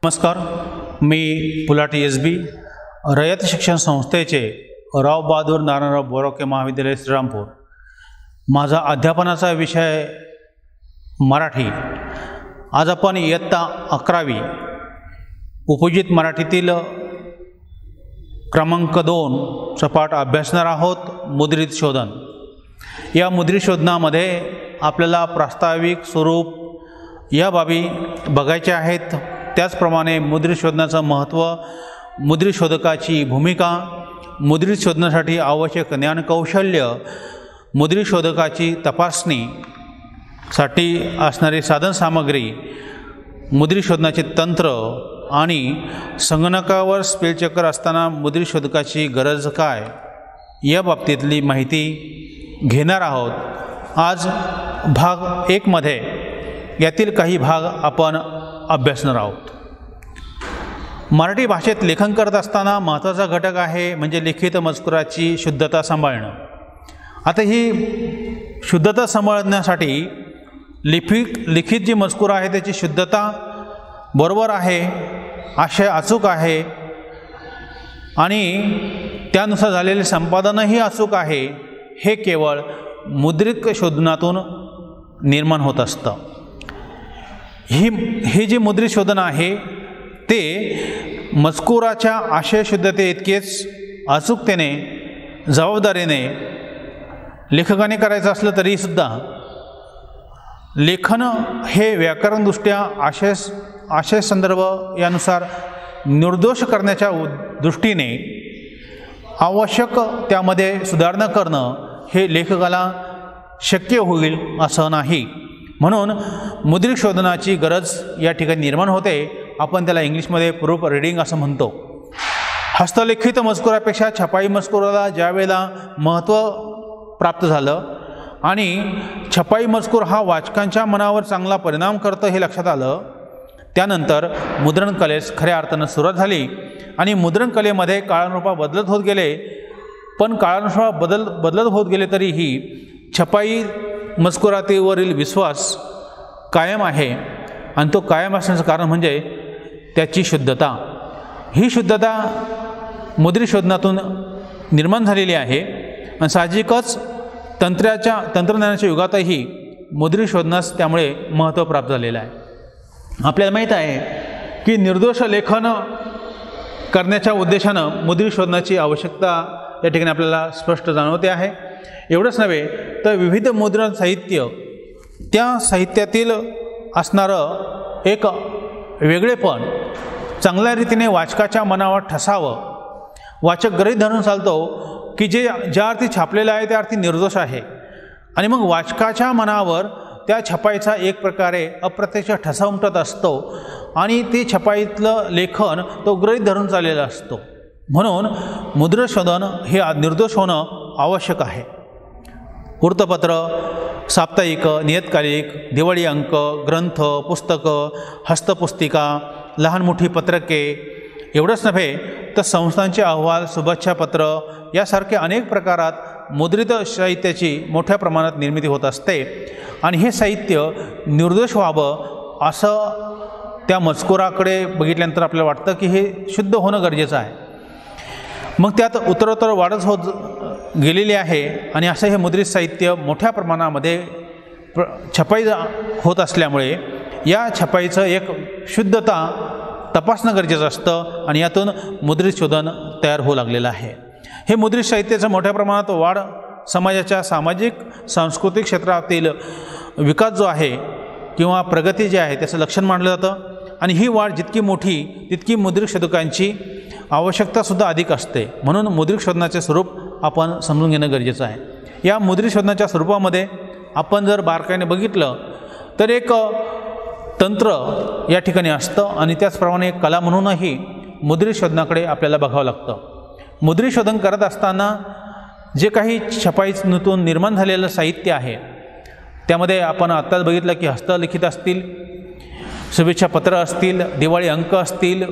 नमस्कार, मी पुलाटी SB रयत शिक्षण संस्थेचे राव बहादूर नारायणराव बोराके महाविद्यालय श्रीरामपूर। माझा अध्यापनाचा विषय मराठी। आज आपण इयत्ता 11वी उपजित मराठीतील क्रमांक 2 चा पाठ अभ्यासणार आहोत, मुद्रित शोधन। या मुद्रित शोधनामध्ये आपल्याला प्रास्ताविक, स्वरूप या बाबी बघायच्या आहेत। त्याचप्रमाणे मुद्रित शोधनाचं महत्त्व, मुद्रित शोधकाची भूमिका, मुद्रित शोधनासाठी आवश्यक ज्ञान कौशल्य, मुद्रित शोधकाची तपासणीसाठी असणारी साधनसामग्री, मुद्रित शोधनाचे तंत्र आणि संगणकावर स्पेल चेकर असताना मुद्रित शोधकाची गरज काय या बाबतीतली माहिती घेणार आहोत। आज भाग 1 मध्ये यातील काही भाग आपण अभ्यासणार आहोत। मराठी भाषेत लेखन करत असताना महत्त्वाचा घटक आहे म्हणजे लिखित मजकुराची शुद्धता सांभाळणं। आता ही शुद्धता सांभाळण्यासाठी लिखित जी मजकूर आहे त्याची शुद्धता बरोबर आहे, आशय अचूक आहे आणि त्यानुसार झालेले संपादनही अचूक आहे, हे केवळ मुद्रित शोधनातून निर्माण होत असतं। ही जी मुद्रित शोधन आहे ते मजकुराच्या आशय शुद्धते इतकेच अचूकतेने, जबाबदारीने लेखकाने करायचं असलं तरीसुद्धा लेखन हे व्याकरणदृष्ट्या आशय संदर्भ यानुसार निर्दोष करण्याच्या दृष्टीने आवश्यक त्यामध्ये सुधारणा करणं हे लेखकाला शक्य होईल असं नाही। म्हणून मुद्रित शोधनाची गरज या ठिकाणी निर्माण होते। आपण त्याला इंग्लिशमध्ये प्रूफ रीडिंग असं म्हणतो। हस्तलिखित मजकुरापेक्षा छपाई मजकुराला ज्यावेळेला महत्त्व प्राप्त झालं आणि छपाई मजकूर हा वाचकांच्या मनावर चांगला परिणाम करतं हे लक्षात आलं, त्यानंतर मुद्रण कलेस खऱ्या अर्थानं सुरुवात झाली आणि मुद्रण कलेमध्ये काळानुरूप बदलत होत गेले। पण काळानुरूप बदलत होत गेले तरीही छपाई मजकुरातीवरील विश्वास कायम आहे आणि तो कायम असण्याचं कारण म्हणजे त्याची शुद्धता। ही शुद्धता मुद्रित शोधनातून निर्माण झालेली आहे आणि साहजिकच तंत्रज्ञानाच्या युगातही मुद्रित शोधनास त्यामुळे महत्त्व प्राप्त झालेलं आहे। आपल्याला माहीत आहे की निर्दोष लेखन करण्याच्या उद्देशानं मुद्रित शोधनाची आवश्यकता या ठिकाणी आपल्याला स्पष्ट जाणवते आहे। एवढंच नव्हे तर विविध मुद्रण साहित्य, त्या साहित्यातील असणारं एक वेगळेपण चांगल्या रीतीने वाचकाच्या मनावर ठसावं। वाचक गृहीत धरून चालतो की ज्या अर्थी छापलेलं आहे त्या अर्थी निर्दोष आहे आणि मग वाचकाच्या मनावर त्या छपाईचा एक प्रकारे अप्रत्यक्ष ठसा उमटत असतो आणि ते छपाईतलं लेखन तो गृहीत धरून चाललेला असतो। म्हणून मुद्रित शोधन हे निर्दोष होणं आवश्यक आहे। वृत्तपत्र, साप्ताहिक, नियतकालिक, दिवाळी अंक, ग्रंथ, पुस्तकं, हस्तपुस्तिका, लहान मोठी पत्रके एवढंच नव्हे तर संस्थांचे अहवाल, शुभेच्छा पत्र यासारखे अनेक प्रकारात मुद्रित साहित्याची मोठ्या प्रमाणात निर्मिती होत असते आणि हे साहित्य निर्दोष व्हावं असं त्या मजकुराकडे बघितल्यानंतर आपल्याला वाटतं की हे शुद्ध होणं गरजेचं आहे। मग त्यात उत्तरोत्तर वाढच होत गेलेली आहे आणि असं हे मुद्रित साहित्य मोठ्या प्रमाणामध्ये छपाई होत असल्यामुळे या छपाईचं एक शुद्धता तपासणं गरजेचं असतं आणि यातून मुद्रित शोधन तयार होऊ लागलेलं आहे। हे मुद्रित साहित्याचं मोठ्या प्रमाणात वाढ समाजाच्या सामाजिक सांस्कृतिक क्षेत्रातील विकास जो आहे किंवा प्रगती जी आहे त्याचं लक्षण मानलं जातं आणि ही वाढ जितकी मोठी तितकी मुद्रित शोधकांची आवश्यकतासुद्धा अधिक असते। म्हणून मुद्रित शोधनाचे स्वरूप आपण समजून घेणं गरजेचं आहे। या मुद्रित शोधनाच्या स्वरूपामध्ये आपण जर बारकाईने बघितलं तर एक तंत्र या ठिकाणी असतं आणि त्याचप्रमाणे एक कला म्हणूनही मुद्रित शोधनाकडे आपल्याला बघावं लागतं। मुद्रित शोधन करत असताना जे काही छपाईतून निर्माण झालेलं साहित्य आहे त्यामध्ये आपण आत्ताच बघितलं की हस्तलिखित असतील, शुभेच्छा पत्र असतील, दिवाळी अंक असतील,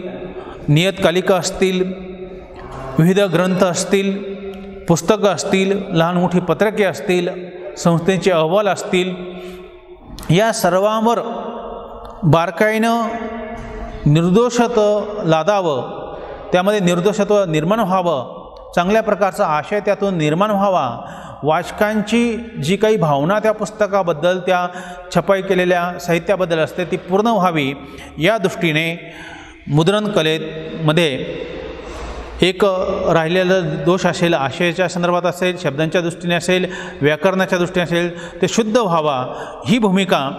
नियतकालिका असतील, विविध ग्रंथ असतील, पुस्तकं असतील, लहान मोठी पत्रके असतील, संस्थेचे अहवाल असतील, या सर्वांवर बारकाईनं निर्दोषत्व लादावं, त्यामध्ये निर्दोषत्व निर्माण व्हावं, चांगल्या प्रकारचा आशय त्यातून निर्माण व्हावा, वाचकांची जी काही भावना त्या पुस्तकाबद्दल, त्या छपाई केलेल्या साहित्याबद्दल असते ती पूर्ण व्हावी, या दृष्टीने मुद्रण कलेमध्ये एक राहिलेला दोष असेल, आशयाच्या संदर्भात असेल, शब्दांच्या दृष्टीने असेल, व्याकरणाच्या दृष्टीने असेल, ते शुद्ध व्हावा ही भूमिका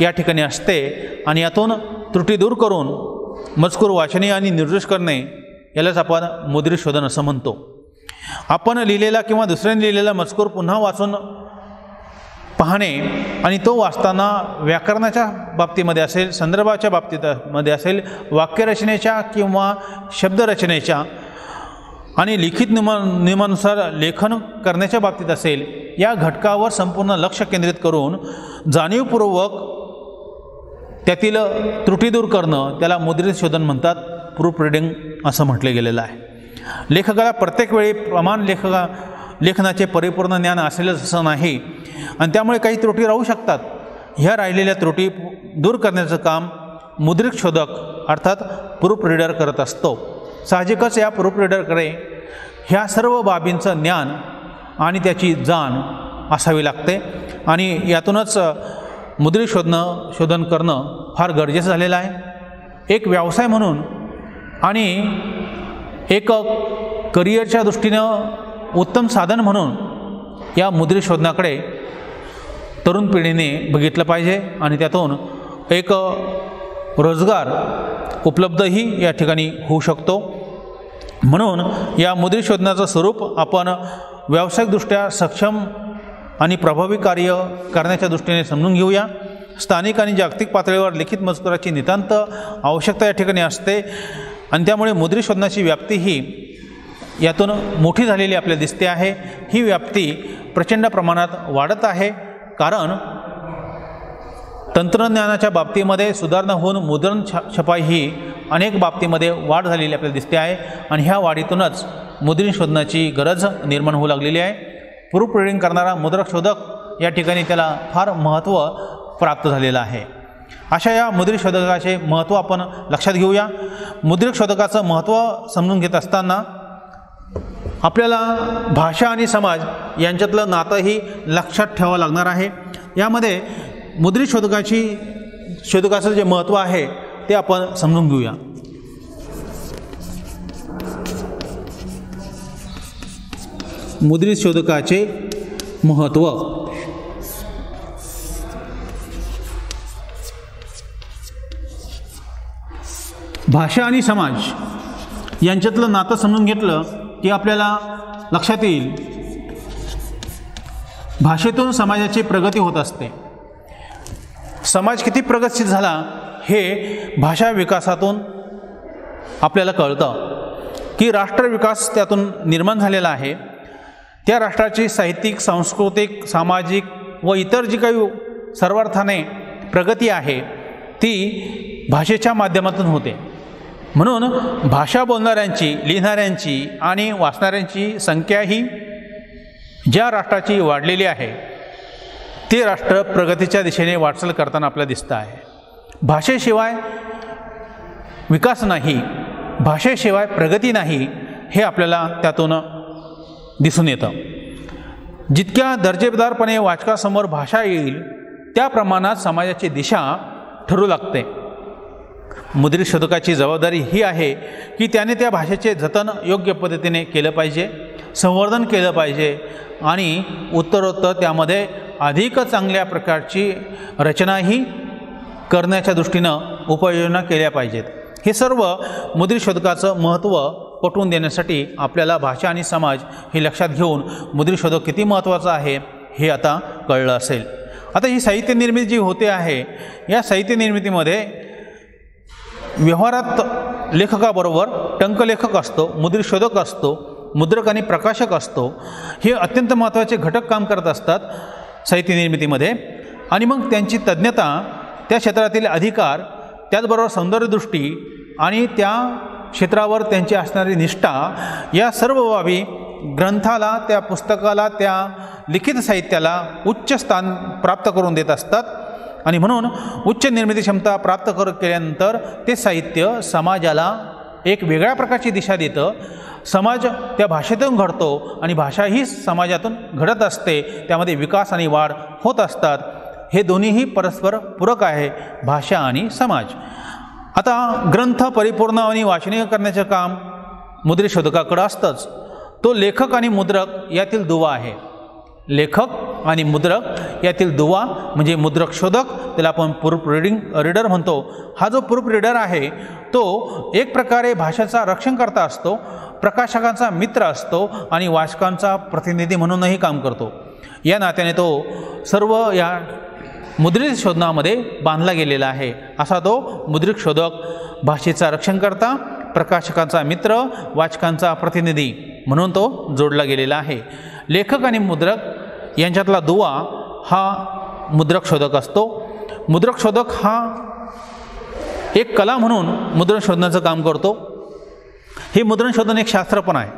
या ठिकाणी असते. आणि यातून त्रुटी दूर करून मजकूर वाचनीय आणि निर्दोष करणे यालाच आपण मुद्रित शोधन असं म्हणतो. आपण लिहिलेला किंवा दुसऱ्याने लिहिलेला मजकूर पुन्हा वाचून पाहणे आणि तो वाचताना व्याकरणाच्या बाबतीमध्ये असेल, संदर्भाच्या बाबतीमध्ये असेल, वाक्यरचनेच्या किंवा शब्दरचनेच्या आणि लिखित नियमानुसार लेखन करण्याच्या बाबतीत असेल, या घटकावर संपूर्ण लक्ष केंद्रित करून जाणीवपूर्वक त्यातील त्रुटी दूर करणं त्याला मुद्रित शोधन म्हणतात. प्रूफ रिडिंग असं म्हटलं गेलेलं आहे. लेखकाला प्रत्येक वेळी प्रमाण लेखनाचे परिपूर्ण ज्ञान असेलच असं नाही आणि त्यामुळे काही त्रुटी राहू शकतात. ह्या राहिलेल्या त्रुटी दूर करण्याचं काम मुद्रित शोधक अर्थात प्रूफ रीडर करत असतो. साहजिकच या प्रूफ रीडरकडे ह्या सर्व बाबींचं ज्ञान आणि त्याची जाण असावी लागते आणि यातूनच मुद्रित शोधन करणं फार गरजेचं झालेलं आहे. एक व्यवसाय म्हणून आणि एक करिअरच्या दृष्टीनं उत्तम साधन म्हणून या मुद्रित शोधनाकडे तरुण पिढीने बघितलं पाहिजे आणि त्यातून एक रोजगार उपलब्धही या ठिकाणी होऊ शकतो. म्हणून या मुद्रित शोधनाचं स्वरूप आपण व्यावसायिकदृष्ट्या सक्षम आणि प्रभावी कार्य करण्याच्या दृष्टीने समजून घेऊया. स्थानिक आणि जागतिक पातळीवर लिखित मजकुराची नितांत आवश्यकता या ठिकाणी असते आणि त्यामुळे मुद्रित शोधनाची व्याप्ती ही यातून मोठी झालेली आपल्याला दिसते आहे. ही व्याप्ती प्रचंड प्रमाणात वाढत आहे कारण तंत्रज्ञानाच्या बाबतीमध्ये सुधारणा होऊन मुद्रण छपाई ही अनेक बाबतीमध्ये वाढ झालेली आपल्याला दिसते आहे आणि ह्या वाढीतूनच मुद्रित शोधनाची गरज निर्माण होऊ लागलेली आहे. प्रूफ रिडिंग करणारा मुद्रक शोधक या ठिकाणी त्याला फार महत्त्व प्राप्त झालेलं आहे. अशा या मुद्रित शोधकाचे महत्त्व आपण लक्षात घेऊया. मुद्रित शोधकाचं महत्त्व समजून घेत असताना आपल्याला भाषा आणि समाज यांच्यातलं नातंही लक्षात ठेवावं लागणार आहे. यामध्ये मुद्रित शोधकाचं जे महत्त्व आहे ते आपण समजून घेऊया. मुद्रित शोधकाचे महत्त्व. भाषा आणि समाज यांच्यातलं नातं समजून घेतलं की आपल्याला लक्षात येईल भाषेतून समाजाची प्रगती होत असते. समाज किती प्रगतशील झाला हे भाषा विकासातून आपल्याला कळतं की राष्ट्रविकास त्यातून निर्माण झालेला आहे. त्या राष्ट्राची साहित्यिक, सांस्कृतिक, सामाजिक व इतर जी काही सर्वार्थाने प्रगती आहे ती भाषेच्या माध्यमातून होते. म्हणून भाषा बोलणाऱ्यांची, लिहिणाऱ्यांची आणि वाचणाऱ्यांची संख्या ही ज्या राष्ट्राची वाढलेली आहे ते राष्ट्र प्रगतीच्या दिशेने वाटचाल करताना आपल्याला दिसतं आहे. भाषेशिवाय विकास नाही, भाषेशिवाय प्रगती नाही हे आपल्याला त्यातून दिसून येतं. जितक्या दर्जेदारपणे वाचकासमोर भाषा येईल त्या प्रमाणात समाजाची दिशा ठरू लागते. मुद्रित शोधकाची जबाबदारी ही आहे की त्याने त्या भाषेचे जतन योग्य पद्धतीने केलं पाहिजे, संवर्धन केलं पाहिजे आणि उत्तरोत्तर त्यामध्ये अधिक चांगल्या प्रकारची रचनाही करण्याच्या दृष्टीनं उपाययोजना केल्या पाहिजेत. हे सर्व मुद्रित शोधकाचं महत्त्व पटवून देण्यासाठी आपल्याला भाषा आणि समाज हे लक्षात घेऊन मुद्रित शोधक किती महत्त्वाचं आहे हे आता कळलं असेल. आता ही साहित्य निर्मिती जी होते आहे या साहित्य निर्मितीमध्ये व्यवहारात लेखकाबरोबर टंकलेखक असतो, मुद्रित शोधक असतो, मुद्रक आणि प्रकाशक असतो. हे अत्यंत महत्त्वाचे घटक काम करत असतात साहित्य निर्मितीमध्ये आणि मग त्यांची तज्ज्ञता, त्या क्षेत्रातील अधिकार, त्याचबरोबर सौंदर्यदृष्टी आणि त्या क्षेत्रावर त्यांची असणारी निष्ठा या सर्व बाबी ग्रंथाला, त्या पुस्तकाला, त्या लिखित साहित्याला उच्च स्थान प्राप्त करून देत असतात. आणि म्हणून उच्च निर्मिती क्षमता प्राप्त केल्यानंतर ते साहित्य समाजाला एक वेगळ्या प्रकारची दिशा देतं. समाज त्या भाषेतून घडतो आणि भाषा ही समाजातून घडत असते, त्यामध्ये विकास आणि वाढ होत असतात. हे दोन्हीही परस्पर पूरक आहे, भाषा आणि समाज. आता ग्रंथ परिपूर्ण आणि वाचनीय करण्याचं काम मुद्रित शोधकाकडं असतंच. तो लेखक आणि मुद्रक यातील दुवा आहे. लेखक आणि मुद्रक यातील दुवा म्हणजे मुद्रक शोधक, त्याला आपण प्रूफ रीडर म्हणतो. हा जो प्रूफ रीडर आहे तो एक प्रकारे भाषेचा रक्षणकर्ता असतो, प्रकाशकांचा मित्र असतो आणि वाचकांचा प्रतिनिधी म्हणूनही काम करतो. या नात्याने तो सर्व या मुद्रित शोधनामध्ये बांधला गेलेला आहे. असा तो मुद्रित शोधक भाषेचा रक्षणकर्ता, प्रकाशकांचा मित्र, वाचकांचा प्रतिनिधी म्हणून तो जोडला गेलेला आहे. लेखक आणि मुद्रक यांच्यातला दुवा हा मुद्रक शोधक असतो. मुद्रक शोधक हा एक कला म्हणून मुद्रण शोधण्याचं काम करतो. हे मुद्रण शोधन एक शास्त्र पण आहे.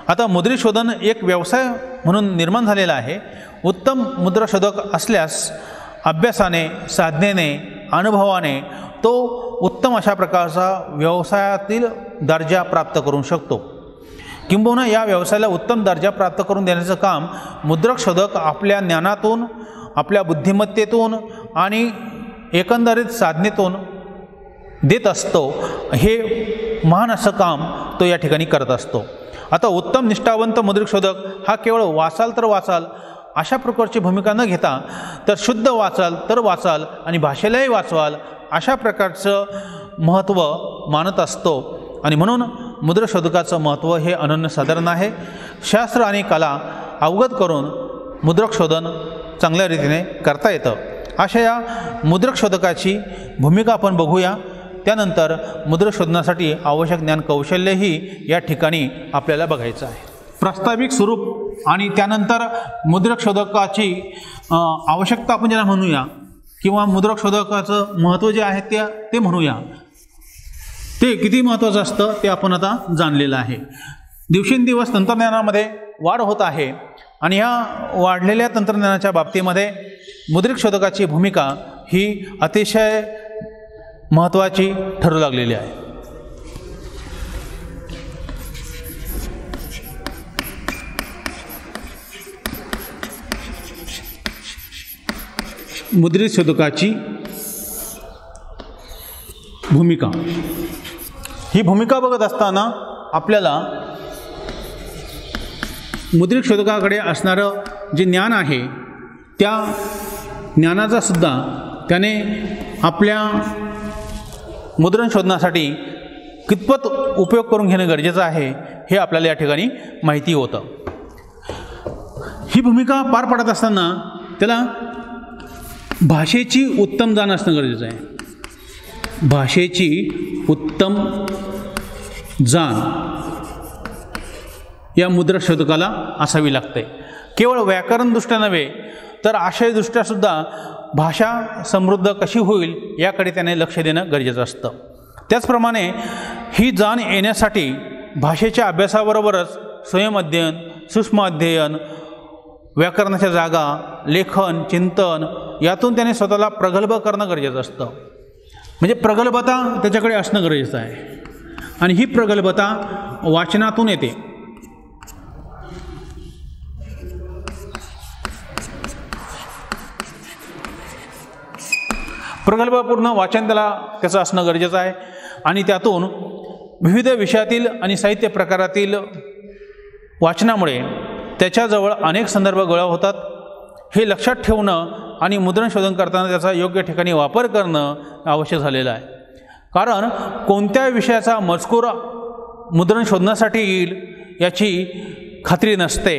आता मुद्रित शोधन एक व्यवसाय म्हणून निर्माण झालेला आहे. उत्तम मुद्रक शोधक असल्यास अभ्यासाने, साधनेने, अनुभवाने तो उत्तम अशा प्रकारचा व्यवसायातील दर्जा प्राप्त करू शकतो. किंबहुना या व्यवसायाला उत्तम दर्जा प्राप्त करून देण्याचं काम मुद्रक शोधक आपल्या ज्ञानातून, आपल्या बुद्धिमत्तेतून आणि एकंदरीत साधनेतून देत असतो. हे महान असं काम तो या ठिकाणी करत असतो. आता उत्तम निष्ठावंत मुद्रित शोधक हा केवळ वाचाल तर वाचाल अशा प्रकारची भूमिका न घेता, तर शुद्ध वाचाल तर वाचाल आणि भाषेलाही वाचवाल अशा प्रकारचं महत्त्व मानत असतो. आणि म्हणून मुद्रक शोधकाचं महत्त्व हे अनन्यसाधारण आहे. शास्त्र आणि कला अवगत करून मुद्रक शोधन चांगल्या रीतीने करता येतं. अशा या मुद्रक शोधकाची भूमिका आपण बघूया. त्यानंतर मुद्रक शोधनासाठी आवश्यक ज्ञान कौशल्यही या ठिकाणी आपल्याला बघायचं आहे. प्रास्ताविक स्वरूप आणि त्यानंतर मुद्रक शोधकाची आवश्यकता आपण ज्याला म्हणूया किंवा मुद्रक शोधकाचं महत्त्व जे आहे ते म्हणूया. ते किती महत्त्वाचं असतं ते आपण आता जाणलेलं आहे. दिवसेंदिवस तंत्रज्ञानामध्ये वाढ होत आहे आणि ह्या वाढलेल्या तंत्रज्ञानाच्या बाबतीमध्ये मुद्रित शोधकाची भूमिका ही अतिशय महत्त्वाची ठरू लागलेली आहे. मुद्रित शोधकाची भूमिका, ही भूमिका बघत असताना आपल्याला मुद्रित शोधकाकडे असणारं जे ज्ञान आहे त्या ज्ञानाचा सुद्धा त्याने आपल्या मुद्रण शोधनासाठी कितपत उपयोग करून घेणं गरजेचं आहे हे आपल्याला या ठिकाणी माहिती होतं. ही भूमिका पार पाडत असताना त्याला भाषेची उत्तम जाण असणं गरजेचं आहे. भाषेची उत्तम जाण या मुद्रक शोधकाला असावी लागते. केवळ व्याकरणदृष्ट्या नव्हे तर आशयदृष्ट्यासुद्धा भाषा समृद्ध कशी होईल याकडे त्याने लक्ष देणं गरजेचं असतं. त्याचप्रमाणे ही जाण येण्यासाठी भाषेच्या अभ्यासाबरोबरच स्वयंअध्ययन, सूक्ष्म अध्ययन, व्याकरणाच्या जागा, लेखन, चिंतन यातून त्याने स्वतःला प्रगल्भ करणं गरजेचं असतं. म्हणजे प्रगल्भता त्याच्याकडे असणं गरजेचं आहे आणि ही प्रगल्भता वाचनातून येते. प्रगल्भपूर्ण वाचन त्याचं असणं गरजेचं आहे आणि त्यातून विविध विषयातील आणि साहित्य प्रकारातील वाचनामुळे त्याच्याजवळ अनेक संदर्भ गोळा होतात. हे लक्षात ठेवणं आणि मुद्रण शोधन करताना त्याचा योग्य ठिकाणी वापर करणं आवश्यक झालेलं आहे. कारण कोणत्या विषयाचा मजकूर मुद्रण शोधण्यासाठी येईल याची खात्री नसते.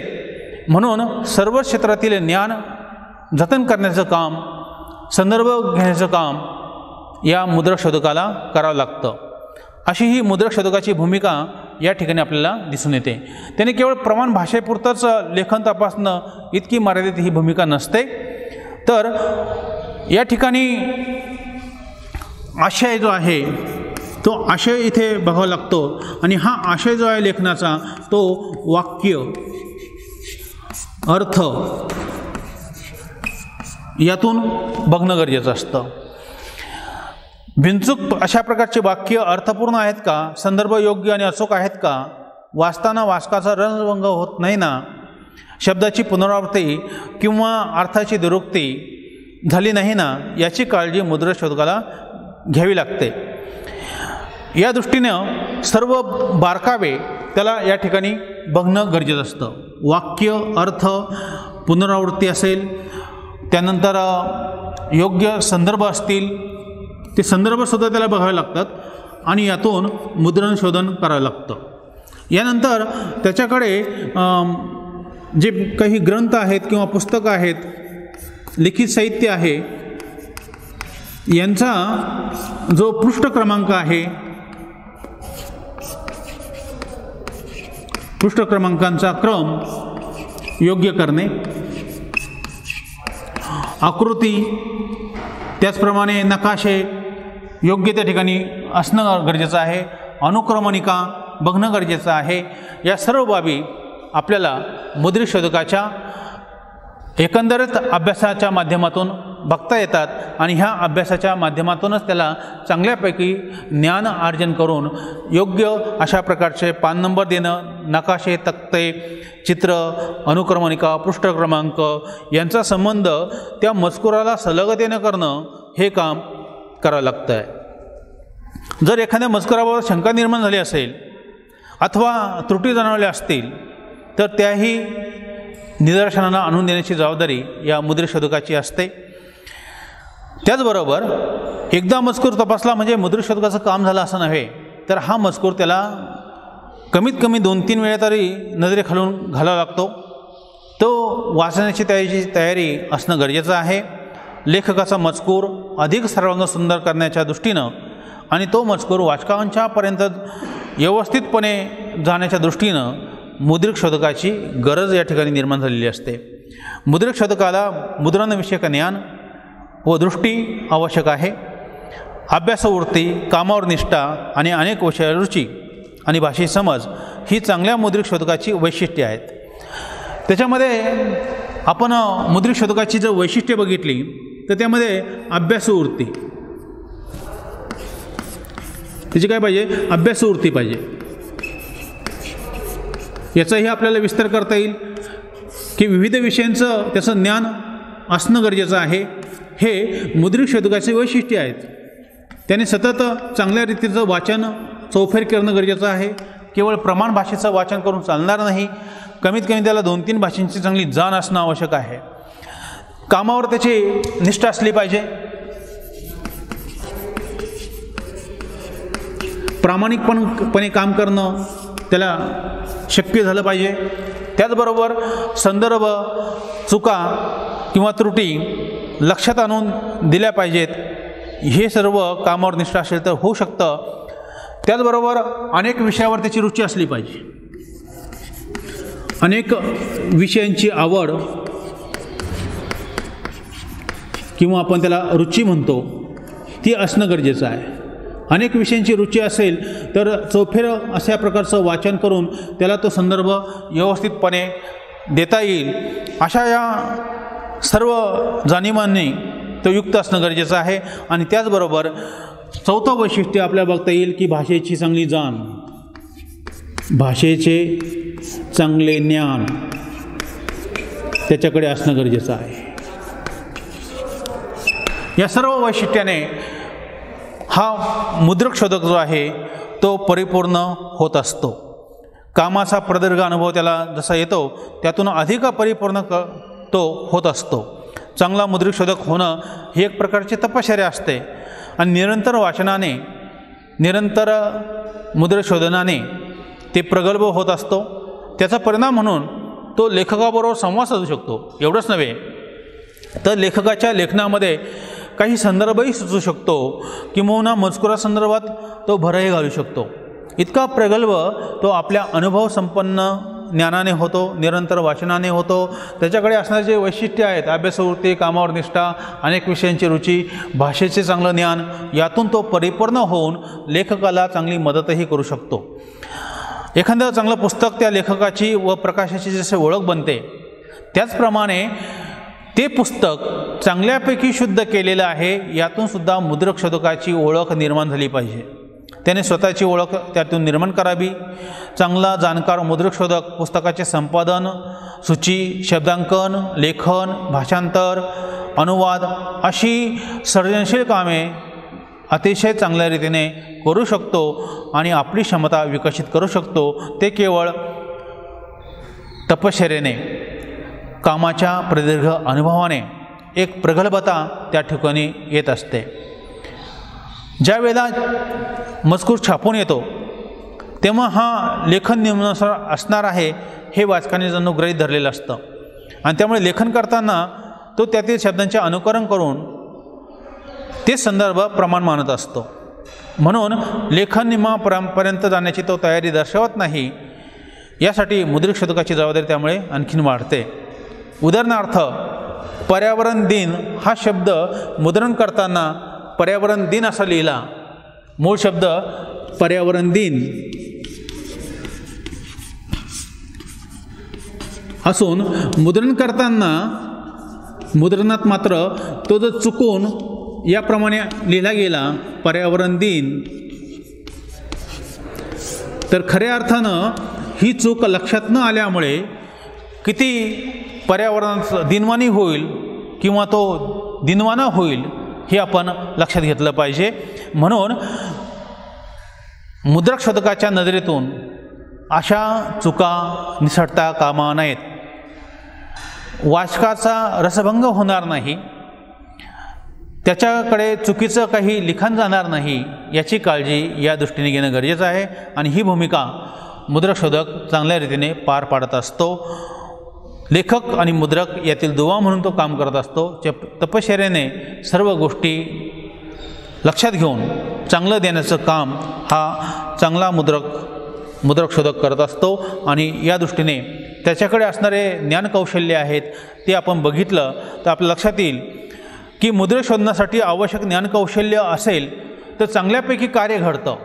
म्हणून सर्व क्षेत्रातील ज्ञान जतन करण्याचं काम, संदर्भ घेण्याचं काम या मुद्रक शोधकाला करावं लागतं. अशी ही मुद्रक शोधकाची भूमिका या ठिकाणी आपल्याला दिसून येते. त्याने केवळ प्रमाण भाषेपुरतंच लेखन तपासणं इतकी मर्यादित ही भूमिका नसते, तर या ठिकाणी आशय जो आहे तो आशय इथे बघावा लागतो आणि हा आशय जो आहे लेखनाचा तो वाक्य, अर्थ यातून बघणं गरजेचं असतं. बिनचूक अशा प्रकारचे वाक्य अर्थपूर्ण आहेत का, संदर्भ योग्य आणि अचूक आहेत का, वाचताना वाचकाचा रंगभंग होत नाही ना, शब्दाची पुनरावृत्ती किंवा अर्थाची दुरुक्ती झाली नाही ना, याची काळजी मुद्रशोधकाला घ्यावी लागते. या दृष्टीनं सर्व बारकावे त्याला या ठिकाणी बघणं गरजेचं असतं. वाक्य, अर्थ, पुनरावृत्ती असेल, त्यानंतर योग्य संदर्भ असतील, ते संदर्भसुद्धा त्याला बघावे लागतात आणि यातून मुद्रण शोधन करावं लागतं. यानंतर त्याच्याकडे जे काही ग्रंथ आहेत किंवा पुस्तकं आहेत, लिखित साहित्य आहे, यांचा जो पृष्ठ क्रमांक आहे, पृष्ठ क्रमांकांचा क्रम योग्य करणे, आकृती त्याचप्रमाणे नकाशे योग्य त्या ठिकाणी असणं गरजेचं आहे, अनुक्रमणिका बघणं गरजेचं आहे. या सर्व बाबी आपल्याला मुद्रित शोधकाच्या एकंदरीत अभ्यासाच्या माध्यमातून बघता येतात आणि ह्या अभ्यासाच्या माध्यमातूनच त्याला चांगल्यापैकी ज्ञान अर्जन करून योग्य अशा प्रकारचे पान नंबर देणं, नकाशे, तक्ते, चित्र, अनुक्रमणिका, पृष्ठ क्रमांक यांचा संबंध त्या मजकुराला सलगतेनं करणं हे काम करावं लागतं आहे. जर एखाद्या मजकुराबाबत शंका निर्माण झाली असेल अथवा त्रुटी जाणवल्या असतील तर त्याही निदर्शनाला आणून देण्याची जबाबदारी या मुद्रित शोधकाची असते. त्याचबरोबर एकदा मजकूर तपासला म्हणजे मुद्रित शोधकाचं काम झालं असं नव्हे, तर हा मजकूर त्याला कमीत कमी 2-3 वेळा तरी नजरेखालून घालावा लागतो. तो वाचण्याची तयारी असणं गरजेचं आहे. लेखकाचा मजकूर अधिक सर्वांग सुंदर करण्याच्या दृष्टीनं आणि तो मजकूर वाचकांच्यापर्यंत व्यवस्थितपणे जाण्याच्या दृष्टीनं मुद्रित शोधकाची गरज या ठिकाणी निर्माण झालेली असते. मुद्रित शोधकाला मुद्रणविषयक ज्ञान व दृष्टी आवश्यक आहे. अभ्यासवृत्ती, कामावर निष्ठा आणि अनेक विषय रुची आणि भाषी समज ही चांगल्या मुद्रित शोधकाची वैशिष्ट्ये आहेत. त्याच्यामध्ये आपण मुद्रित शोधकाची जर वैशिष्ट्ये बघितली तर त्यामध्ये अभ्यासवृत्ती, त्याची काय पाहिजे, अभ्यासवृत्ती पाहिजे. याचाही आपल्याला विस्तार करता येईल की विविध विषयांचं त्याचं ज्ञान असणं गरजेचं आहे. हे मुद्रित शोधकाचे वैशिष्ट्य आहेत. त्याने सतत चांगल्या रीतीचं वाचन चौफेर करणं गरजेचं आहे. केवळ प्रमाण भाषेचं वाचन करून चालणार नाही, कमीत कमी त्याला 2-3 भाषांची चांगली जाण असणं आवश्यक आहे. कामावर त्याची निष्ठा असली पाहिजे. प्रामाणिकपणे काम करणं त्याला शक्य झालं पाहिजे. त्याचबरोबर संदर्भ, चुका किंवा त्रुटी लक्षात आणून दिल्या पाहिजेत. हे सर्व कामावर निष्ठा असेल तर होऊ शकतं. त्याचबरोबर अनेक विषयावर त्याची रुची असली पाहिजे. अनेक विषयांची आवड किंवा आपण त्याला रुची म्हणतो ती असणं गरजेचं आहे. अनेक विषयांची रुची असेल तर चौफेर अशा प्रकारचं वाचन करून त्याला तो संदर्भ व्यवस्थितपणे देता येईल. अशा या सर्व जाणीवांनी तो युक्त असणं गरजेचं आहे. आणि त्याचबरोबर चौथं वैशिष्ट्य आपल्याला बघता येईल की भाषेची चांगली जाण, भाषेचे चांगले ज्ञान त्याच्याकडे असणं गरजेचं आहे. या सर्व वैशिष्ट्याने हा मुद्रक शोधक जो आहे तो परिपूर्ण होत असतो. कामाचा प्रदीर्घ अनुभव त्याला जसा येतो त्यातून अधिक परिपूर्ण तो होत असतो. चांगला मुद्रित शोधक होणं ही एक प्रकारची तपश्चर्या असते आणि निरंतर वाचनाने, निरंतर मुद्रित शोधनाने ते प्रगल्भ होत असतो. त्याचा परिणाम म्हणून तो लेखकाबरोबर संवाद साधू शकतो. एवढंच नव्हे तर लेखकाच्या लेखनामध्ये काही संदर्भही सुचू शकतो किंवा मजकुरासंदर्भात तो भरही घालू शकतो. इतका प्रगल्भ तो आपल्या अनुभव संपन्न ज्ञानाने होतो, निरंतर वाचनाने होतो. त्याच्याकडे असणारे जे वैशिष्ट्य आहेत, अभ्यासवृत्ती, कामावर निष्ठा, अनेक विषयांची रुची, भाषेचे चांगलं ज्ञान, यातून तो परिपूर्ण होऊन लेखकाला चांगली मदतही करू शकतो. एखादं चांगलं पुस्तक त्या लेखकाची व प्रकाशाची जसे ओळख बनते त्याचप्रमाणे ते पुस्तक चांगल्यापैकी शुद्ध केलेलं आहे यातून सुद्धा मुद्रक शोधकाची ओळख निर्माण झाली पाहिजे. त्याने स्वतःची ओळख त्यातून निर्माण करावी. चांगला जाणकार मुद्रक शोधक पुस्तकाचे संपादन, सूची, शब्दांकन, लेखन, भाषांतर, अनुवाद अशी सर्जनशील कामे अतिशय चांगल्या रीतीने करू शकतो आणि आपली क्षमता विकसित करू शकतो. ते केवळ तपश्चर्येने, कामाच्या प्रदीर्घ अनुभवाने एक प्रगल्भता त्या ठिकाणी येत असते. ज्या वेळेला मजकूर छापून येतो तेव्हा हा लेखन नियमानुसार असणार आहे हे वाचकाने जणू गृहीत धरलेलं असतं आणि त्यामुळे लेखन करताना तो त्यातील शब्दांचे अनुकरण करून ते संदर्भ प्रमाण मानत असतो. म्हणून लेखन नियमापर्यंत जाण्याची तो तयारी दर्शवत नाही. यासाठी मुद्रिक शोधकाची जबाबदारी त्यामुळे आणखीन वाढते. उदाहरणार्थ, पर्यावरण दिन हा शब्द मुद्रण करताना पर्यावरण दिन असा लिहिला. मूळ शब्द पर्यावरण दिन असून मुद्रण करताना मुद्रणात मात्र तो जर चुकून याप्रमाणे लिहिला गेला पर्यावरण दिन, तर खऱ्या अर्थानं ही चूक लक्षात न आल्यामुळे किती पर्यावरणाचं दिनवाणी होईल किंवा तो दिनवाना होईल हे आपण लक्षात घेतलं पाहिजे. म्हणून मुद्रक शोधकाच्या नजरेतून अशा चुका निसटता कामा नयेत. वाचकाचा रसभंग होणार नाही, त्याच्याकडे चुकीचं काही लिखाण जाणार नाही याची काळजी या दृष्टीने घेणं गरजेचं आहे आणि ही भूमिका मुद्रक शोधक चांगल्या रीतीने पार पाडत असतो. लेखक आणि मुद्रक यातील दुवा म्हणून तो काम करत असतो. तपश्चर्येने सर्व गोष्टी लक्षात घेऊन चांगलं देण्याचं काम हा चांगला मुद्रक शोधक करत असतो आणि या दृष्टीने त्याच्याकडे असणारे ज्ञानकौशल्य आहेत ते आपण बघितलं तर आपल्या लक्षात येईल की मुद्रक शोधण्यासाठी आवश्यक ज्ञानकौशल्य असेल तर चांगल्यापैकी कार्य घडतं.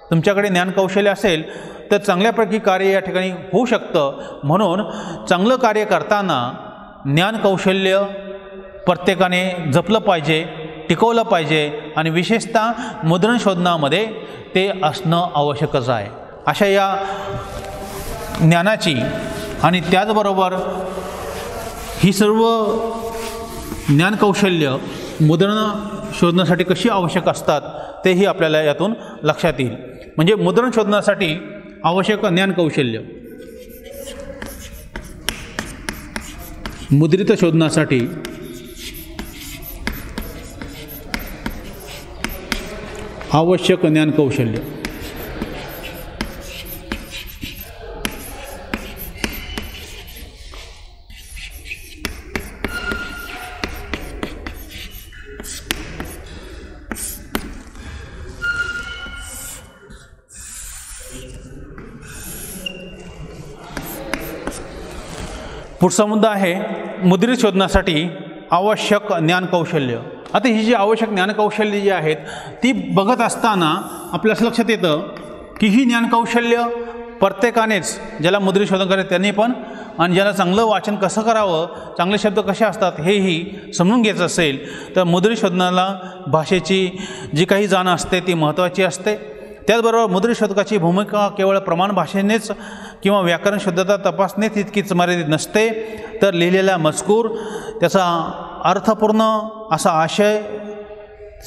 तुमच्याकडे ज्ञानकौशल्य असेल तर चांगल्यापैकी कार्य या ठिकाणी होऊ शकतं. म्हणून चांगलं कार्य करताना ज्ञानकौशल्य प्रत्येकाने जपलं पाहिजे, टिकवलं पाहिजे आणि विशेषतः मुद्रण शोधनामध्ये ते असणं आवश्यकच आहे. अशा या ज्ञानाची आणि त्याचबरोबर ही सर्व ज्ञानकौशल्य मुद्रण शोधण्यासाठी कशी आवश्यक असतात तेही आपल्याला यातून लक्षात येईल. म्हणजे मुद्रण शोधण्यासाठी आवश्यक ज्ञानकौशल्य, मुद्रित शोधण्यासाठी आवश्यक ज्ञानकौशल्य, पुढचा मुद्दा आहे मुद्रित शोधण्यासाठी आवश्यक ज्ञानकौशल्य. आता ही जी आवश्यक ज्ञानकौशल्य जी आहेत ती बघत असताना आपल्या लक्षात येतं की ही ज्ञानकौशल्य प्रत्येकानेच, ज्याला मुद्रित शोधन करायचं त्यांनी पण आणि ज्याला चांगलं वाचन कसं करावं, चांगले शब्द कसे असतात हेही समजून घ्यायचं असेल तर मुद्रित शोधनाला भाषेची जी काही जाण असते ती महत्त्वाची असते. त्याचबरोबर मुद्रित शोधकाची भूमिका केवळ प्रमाण भाषेनेच किंवा व्याकरण शुद्धता तपासणेच इतकीच मर्यादित नसते, तर लिहिलेला मजकूर, त्याचा अर्थपूर्ण असा आशय,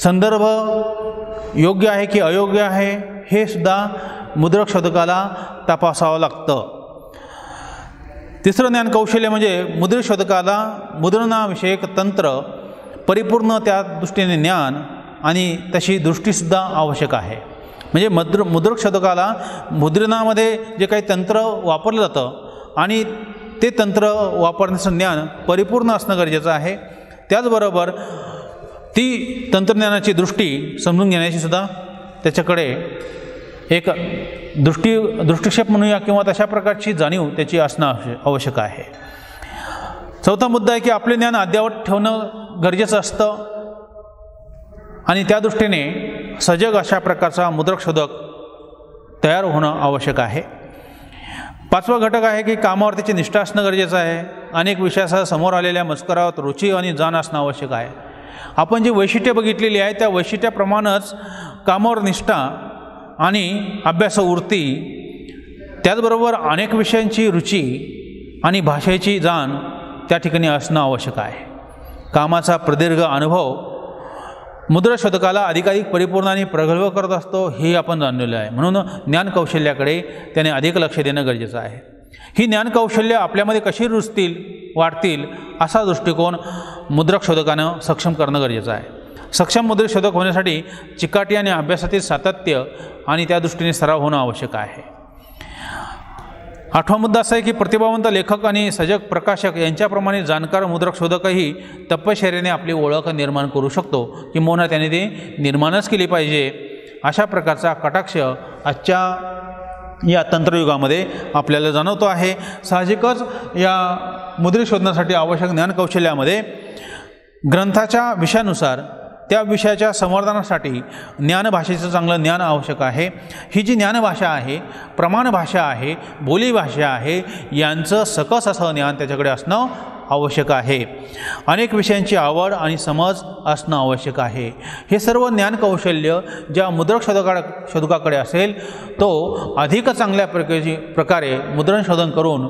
संदर्भ योग्य आहे की अयोग्य आहे हे सुद्धा मुद्रक शोधकाला तपासावं लागतं. तिसरं ज्ञानकौशल्य म्हणजे मुद्रित शोधकाला मुद्रणाविषयक तंत्र, परिपूर्ण त्या दृष्टीने ज्ञान आणि तशी दृष्टीसुद्धा आवश्यक आहे. म्हणजे मुद्रक शोधकाला मुद्रणामध्ये जे काही तंत्र वापरलं जातं आणि ते तंत्र वापरण्याचं ज्ञान परिपूर्ण असणं गरजेचं आहे. त्याचबरोबर ती तंत्रज्ञानाची दृष्टी समजून घेण्याची सुद्धा त्याच्याकडे एक दृष्टिक्षेप म्हणूया किंवा तशा प्रकारची जाणीव त्याची असणं आवश्यक आहे. चौथा मुद्दा आहे की आपले ज्ञान अद्ययावत ठेवणं गरजेचं असतं आणि त्या दृष्टीने सजग अशा प्रकारचा मुद्रक शोधक तयार होणं आवश्यक आहे. पाचवा घटक आहे की कामावर त्याची निष्ठा असणं गरजेचं आहे. अनेक विषयासह समोर आलेल्या मजकुरात रुची आणि जाण असणं आवश्यक आहे. आपण जी वैशिष्ट्ये बघितलेली आहे त्या वैशिष्ट्याप्रमाणेच कामावर निष्ठा आणि अभ्यासवृत्ती, त्याचबरोबर अनेक विषयांची रुची आणि भाषेची जाण त्या ठिकाणी असणं आवश्यक आहे. कामाचा प्रदीर्घ अनुभव मुद्राशोधकाला अधिकाधिक परिपूर्ण आणि प्रगल्भ करत असतो, हे आपण जाणलेलं आहे. म्हणून ज्ञानकौशल्याकडे त्याने अधिक लक्ष देणं गरजेचं आहे. ही ज्ञानकौशल्य आपल्यामध्ये कशी रुजतील, वाढतील असा दृष्टिकोन मुद्रकशोधकानं सक्षम करणं गरजेचं आहे. सक्षम मुद्रकशोधक होण्यासाठी चिकाटी आणि अभ्यासातील सातत्य आणि त्या दृष्टीने सराव होणं आवश्यक आहे. 8वा मुद्दा असा आहे की प्रतिभावंत लेखक आणि सजग प्रकाशक यांच्याप्रमाणे जाणकार मुद्रकशोधकही तपश्चर्येने आपली ओळख निर्माण करू शकतो, किंबहुना त्याने ते निर्माणच केली पाहिजे. अशा प्रकारचा कटाक्ष आजच्या या तंत्रयुगामध्ये आपल्याला जाणवतो आहे. साहजिकच या मुद्रित शोधण्यासाठी आवश्यक ज्ञानकौशल्यामध्ये ग्रंथाच्या विषयानुसार त्या विषयाच्या संवर्धनासाठी ज्ञानभाषेचं चांगलं ज्ञान आवश्यक आहे. ही जी ज्ञानभाषा आहे, प्रमाण भाषा आहे, बोलीभाषा आहे, यांचं सकस असं ज्ञान त्याच्याकडे असणं आवश्यक आहे. अनेक विषयांची आवड आणि समज असणं आवश्यक आहे. हे सर्व ज्ञानकौशल्य ज्या मुद्रकशोधकाकडे असेल तो अधिक चांगल्या प्रकारे मुद्रणशोधन करून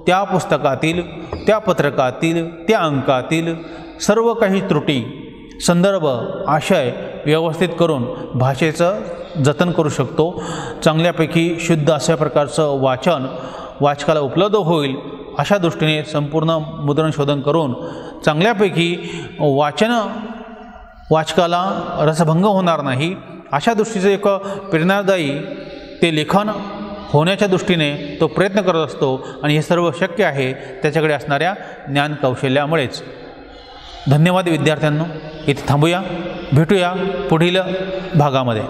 त्या पुस्तकातील, त्या पत्रकातील, त्या अंकातील सर्व काही त्रुटी, संदर्भ, आशय व्यवस्थित करून भाषेचं जतन करू शकतो. चांगल्यापैकी शुद्ध अशा प्रकारचं वाचन वाचकाला उपलब्ध होईल अशा दृष्टीने संपूर्ण मुद्रणशोधन करून चांगल्यापैकी वाचकाला रसभंग होणार नाही अशा दृष्टीचं एक प्रेरणादायी ते लेखन होण्याच्या दृष्टीने तो प्रयत्न करत असतो. आणि हे सर्व शक्य आहे त्याच्याकडे असणाऱ्या ज्ञानकौशल्यामुळेच. धन्यवाद विद्यार्थ्यांनो. इथे थांबूया, भेटूया पुढील भागामध्ये.